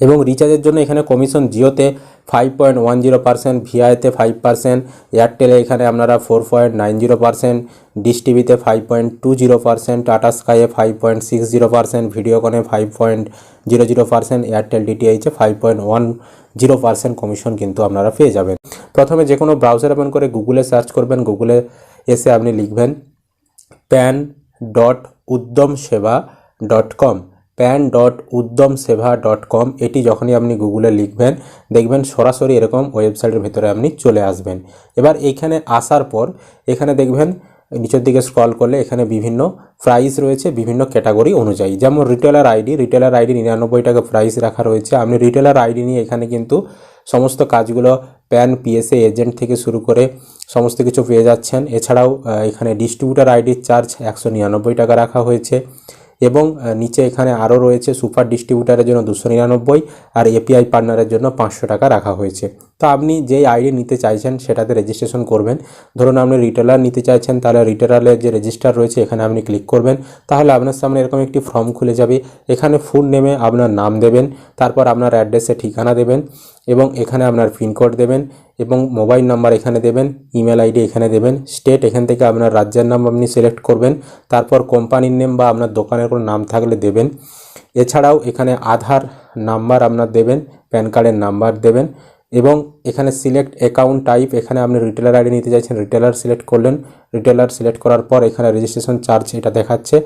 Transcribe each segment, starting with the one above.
এবং রিচার্জের জন্য এখানে কমিশন জিওতে 5.10%, ভিআইতে 5%, এয়ারটেলে এখানে আপনারা 4.90%, ডিশ টিভিতে 5.20%, টাটা স্কাইয়ে 5.60%, ভিডিওকনে 5.00%, এয়ারটেল ডিটিএইচে 5.10% কমিশন কিন্তু আপনারা পেয়ে যাবেন। প্রথমে যে কোনো ব্রাউজার ওপেন করে গুগলে সার্চ করবেন, গুগলে এসে আপনি লিখবেন pan.uddomseva.com, pan.uddomseva.com। এটি যখনই আপনি গুগলে লিখবেন দেখবেন সরাসরি এরকম ওয়েবসাইটের ভেতরে আপনি চলে আসবেন। এবার এইখানে আসার পর এখানে দেখবেন নিচের দিকে স্ক্রল করলে এখানে বিভিন্ন প্রাইস রয়েছে বিভিন্ন ক্যাটাগরি অনুযায়ী। যেমন রিটেলার আইডি 99 টাকা প্রাইস রাখা রয়েছে। আপনি রিটেলার আইডি নিয়ে এখানে কিন্তু সমস্ত কাজগুলো প্যান, পিএসএ এজেন্ট থেকে শুরু করে সমস্ত কিছু পেয়ে যাচ্ছেন। এছাড়াও এখানে ডিস্ট্রিবিউটার আইডির চার্জ 199 টাকা রাখা হয়েছে এবং নিচে এখানে আরও রয়েছে সুপার ডিস্ট্রিবিউটারের জন্য 299 আর এপিআই পার্টনারের জন্য 500 টাকা রাখা হয়েছে। তো আপনি যেই আইডি নিতে চাইছেন সেটাতে রেজিস্ট্রেশন করবেন। ধরুন আপনি রিটেলার নিতে চাইছেন, তাহলে রিটেলারের যে রেজিস্টার রয়েছে এখানে আপনি ক্লিক করবেন। তাহলে আপনার সামনে এরকম একটি ফর্ম খুলে যাবে। এখানে ফুল নেমে আপনার নাম দেবেন, তারপর আপনার অ্যাড্রেসে ঠিকানা দেবেন এবং এখানে আপনার পিনকোড দেবেন এবং মোবাইল নাম্বার এখানে দেবেন, ইমেল আইডি এখানে দেবেন, স্টেট এখান থেকে আপনার রাজ্যের নাম আপনি সিলেক্ট করবেন, তারপর কোম্পানির নেম বা আপনার দোকানের কোনো নাম থাকলে দেবেন। এছাড়াও এখানে আধার নাম্বার আপনার দেবেন, প্যান কার্ডের নাম্বার দেবেন এবং এখানে সিলেক্ট অ্যাকাউন্ট টাইপ, এখানে আপনি রিটেলার আইডি নিতে চাইছেন রিটেলার সিলেক্ট করলেন। রিটেলার সিলেক্ট করার পর এখানে রেজিস্ট্রেশন চার্জ এটা দেখাচ্ছে,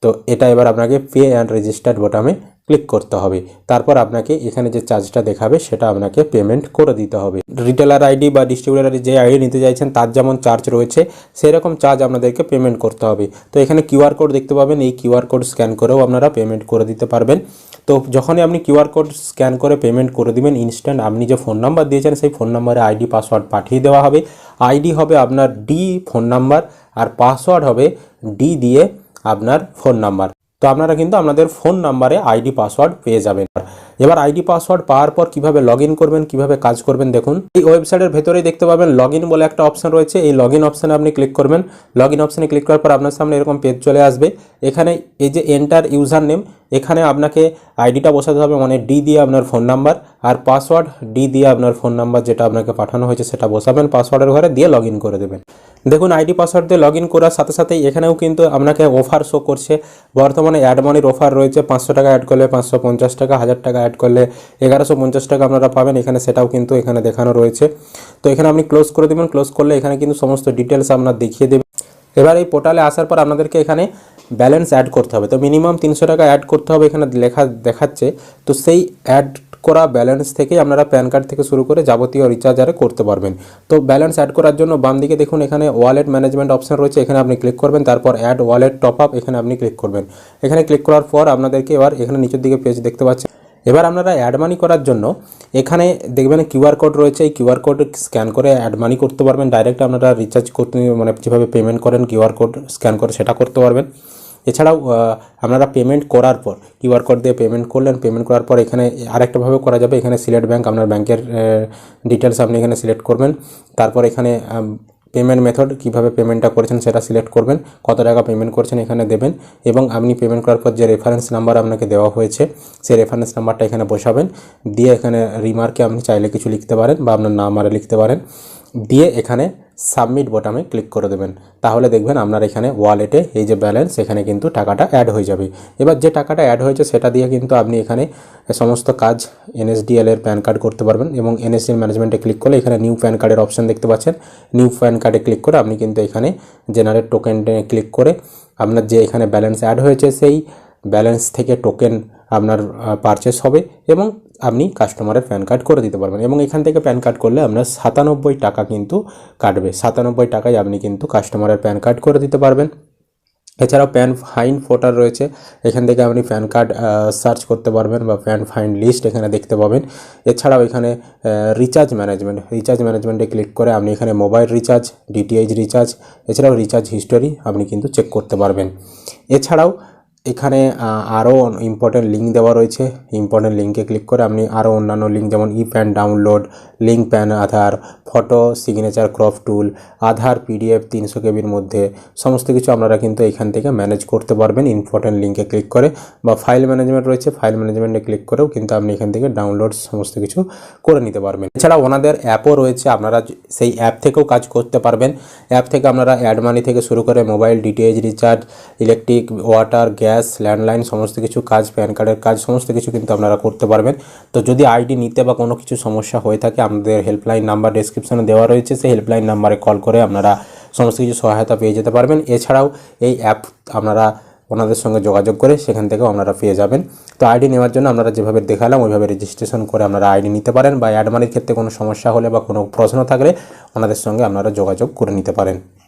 তো এটা এবার আপনাকে পে অ্যান্ড রেজিস্টার্ড বোতামে ক্লিক করতে হবে। তারপর আপনাকে এখানে যে চার্জটা দেখাবে সেটা আপনাকে পেমেন্ট করে দিতে হবে। রিটেলার আইডি বা ডিস্ট্রিবিউটার যে আইডি নিতে চাইছেন তার যেমন চার্জ রয়েছে সেরকম চার্জ আপনাদেরকে পেমেন্ট করতে হবে। তো এখানে কিউআর কোড দেখতে পাবেন, এই কিউআর কোড স্ক্যান করেও আপনারা পেমেন্ট করে দিতে পারবেন। তো যখনই আপনি কিউআর কোড স্ক্যান করে পেমেন্ট করে দিবেন, ইনস্ট্যান্ট আপনি যে ফোন নাম্বার দিয়েছেন সেই ফোন নাম্বারে আইডি পাসওয়ার্ড পাঠিয়ে দেওয়া হবে। আইডি হবে আপনার ডি ফোন নাম্বার আর পাসওয়ার্ড হবে ডি দিয়ে আপনার ফোন নাম্বার। তো আপনারা কিন্তু আপনাদের ফোন নাম্বারে আইডি পাসওয়ার্ড পেয়ে যাবেন। এবার আইডি পাসওয়ার্ড পাওয়ার পর কিভাবে লগ ইন করবেন, কিভাবে কাজ করবেন দেখুন। এই ওয়েবসাইটের ভেতরেই দেখতে পাবেন লগ ইন বলে একটা অপশন রয়েছে। এই লগ ইন অপশানে আপনি ক্লিক করবেন। লগ ইন অপশানে ক্লিক করার পর আপনার সামনে এরকম পেজ চলে আসবে। এখানে এই যে এন্টার ইউজার নেম, এখানে আপনাকে আইডিটা বসাতে হবে, মানে ডি দিয়ে আপনার ফোন নাম্বার আর পাসওয়ার্ড ডি দিয়ে আপনার ফোন নাম্বার যেটা আপনাকে পাঠানো হয়েছে সেটা বসাবেন পাসওয়ার্ডের ঘরে, দিয়ে লগ ইন করে দেবেন। দেখুন আইডি পাসওয়ার্ড দিয়ে লগ ইন করার সাথে সাথেই এখানেও কিন্তু আপনাকে অফার শো করছে। বর্তমানে অ্যাড মানির অফার রয়েছে, 500 টাকা অ্যাড করলে 550 টাকা, 1000 টাকা অ্যাড করলে 1150 টাকা আপনারা পাবেন। এখানে সেটাও কিন্তু এখানে দেখানো রয়েছে। তো এখানে আপনি ক্লোজ করে দেবেন। ক্লোজ করলে এখানে কিন্তু সমস্ত ডিটেলস আপনার দেখিয়ে দেবে। এবার এই পোর্টালে আসার পর আপনাদেরকে এখানে ব্যালেন্স অ্যাড করতে হবে। তো মিনিমাম 300 টাকা অ্যাড করতে হবে এখানে দেখাচ্ছে। তো সেই অ্যাড করা ব্যালেন্স থেকেই আপনারা প্যান কার্ড থেকে শুরু করে যাবতীয় রিচার্জ আরে করতে পারবেন। তো ব্যালেন্স অ্যাড করার জন্য বাম দিকে দেখুন এখানে ওয়ালেট ম্যানেজমেন্ট অপশন রয়েছে, এখানে আপনি ক্লিক করবেন। তারপর অ্যাড ওয়ালেট টপ আপ এখানে আপনি ক্লিক করবেন। এখানে ক্লিক করার পর আপনাদেরকে এবার এখানে নিচের দিকে পেজ দেখতে পাচ্ছেন। এবার আপনারা অ্যাড মানি করার জন্য এখানে দেখবেন কিউআর কোড রয়েছে, এই কিউআর কোড স্ক্যান করে অ্যাড মানি করতে পারবেন। ডাইরেক্ট আপনারা রিচার্জ করতে মানে যেভাবে পেমেন্ট করেন কিউআর কোড স্ক্যান করে সেটা করতে পারবেন। এছাড়াও আপনারা পেমেন্ট করার পর কিউআর কোড দিয়ে পেমেন্ট করলেন, পেমেন্ট করার পর এখানে আরেকটাভাবে করা যাবে। এখানে সিলেক্ট ব্যাঙ্ক, আপনার ব্যাংকের ডিটেলস আপনি এখানে সিলেক্ট করবেন। তারপর এখানে পেমেন্ট মেথড কীভাবে পেমেন্টটা করেছেন সেটা সিলেক্ট করবেন, কত টাকা পেমেন্ট করছেন এখানে দেবেন এবং আপনি পেমেন্ট করার পর যে রেফারেন্স নাম্বার আপনাকে দেওয়া হয়েছে সেই রেফারেন্স নাম্বারটা এখানে বসাবেন। দিয়ে এখানে রিমার্কে আপনি চাইলে কিছু লিখতে পারেন বা আপনার নাম আরে লিখতে পারেন, দিয়ে এখানে সাবমিট বোতামে ক্লিক করে দেবেন। তাহলে দেখবেন আপনার এখানে ওয়ালেটে এই যে ব্যালেন্স এখানে কিন্তু টাকাটা অ্যাড হয়ে যাবে। এবার যে টাকাটা অ্যাড হয়েছে সেটা দিয়ে কিন্তু আপনি এখানে সমস্ত কাজ এনএসডিএল এর প্যান কার্ড করতে পারবেন এবং এনএসডিএল ম্যানেজমেন্টে ক্লিক করলে এখানে নিউ প্যান কার্ডের অপশন দেখতে পাচ্ছেন। নিউ প্যান কার্ডে ক্লিক করে আপনি কিন্তু এখানে জেনারেট টোকেনে ক্লিক করে আপনার যে এখানে ব্যালেন্স অ্যাড হয়েছে সেই ব্যালেন্স থেকে টোকেন আপনার পারচেস হবে এবং আপনি কাস্টমারের প্যান কার্ড করে দিতে পারবেন। এবং এখান থেকে প্যান কার্ড করলে আপনার 97 টাকা কিন্তু কাটবে। 97 টাকায় আপনি কিন্তু কাস্টমারের প্যান কার্ড করে দিতে পারবেন। এছাড়াও প্যান ফাইন্ড ফোটার রয়েছে, এখান থেকে আপনি প্যান কার্ড সার্চ করতে পারবেন বা প্যান ফাইন্ড লিস্ট এখানে দেখতে পাবেন। এছাড়াও এখানে রিচার্জ ম্যানেজমেন্টে ক্লিক করে আপনি এখানে মোবাইল রিচার্জ, ডিটিএইচ রিচার্জ, এছাড়াও রিচার্জ হিস্টোরি আপনি কিন্তু চেক করতে পারবেন। এছাড়াও এখানে আরও ইম্পর্টেন্ট লিঙ্ক দেওয়া রয়েছে। ইম্পর্টেন্ট লিঙ্কে ক্লিক করে আপনি আরও অন্যান্য লিঙ্ক যেমন e PAN download, link PAN Aadhaar, photo signature crop tool, Aadhaar PDF 300 কেবির মধ্যে সমস্ত কিছু আপনারা কিন্তু এখান থেকে ম্যানেজ করতে পারবেন ইম্পর্টেন্ট লিঙ্কে ক্লিক করে। বা ফাইল ম্যানেজমেন্ট রয়েছে, ফাইল ম্যানেজমেন্টে ক্লিক করেও কিন্তু আপনি এখান থেকে ডাউনলোড সমস্ত কিছু করে নিতে পারবেন। এছাড়া ওনাদের অ্যাপও রয়েছে, আপনারা সেই অ্যাপ থেকেও কাজ করতে পারবেন। অ্যাপ থেকে আপনারা অ্যাড মানি থেকে শুরু করে mobile DTH recharge, electric, water, gas, landline সমস্ত কিছু কাজ, প্যান কার্ডের কাজ সমস্ত কিছু কিন্তু আপনারা করতে পারবেন। তো যদি আইডি নিতে বা কোনো কিছু সমস্যা হয়ে থাকে, আমাদের হেল্পলাইন নাম্বার ডেসক্রিপশনে দেওয়া রয়েছে, সেই হেল্পলাইন নাম্বারে কল করে আপনারা সমস্ত কিছু সহায়তা পেয়ে যেতে পারবেন। এছাড়াও এই অ্যাপ আপনারা ওনাদের সঙ্গে যোগাযোগ করে সেখান থেকেও আপনারা পেয়ে যাবেন। তো আইডি নেওয়ার জন্য আপনারা যেভাবে দেখালাম ওইভাবে রেজিস্ট্রেশন করে আপনারা আইডি নিতে পারেন, বা অ্যাড মানির ক্ষেত্রে কোনো সমস্যা হলে বা কোনো প্রশ্ন থাকলে ওনাদের সঙ্গে আপনারা যোগাযোগ করে নিতে পারেন।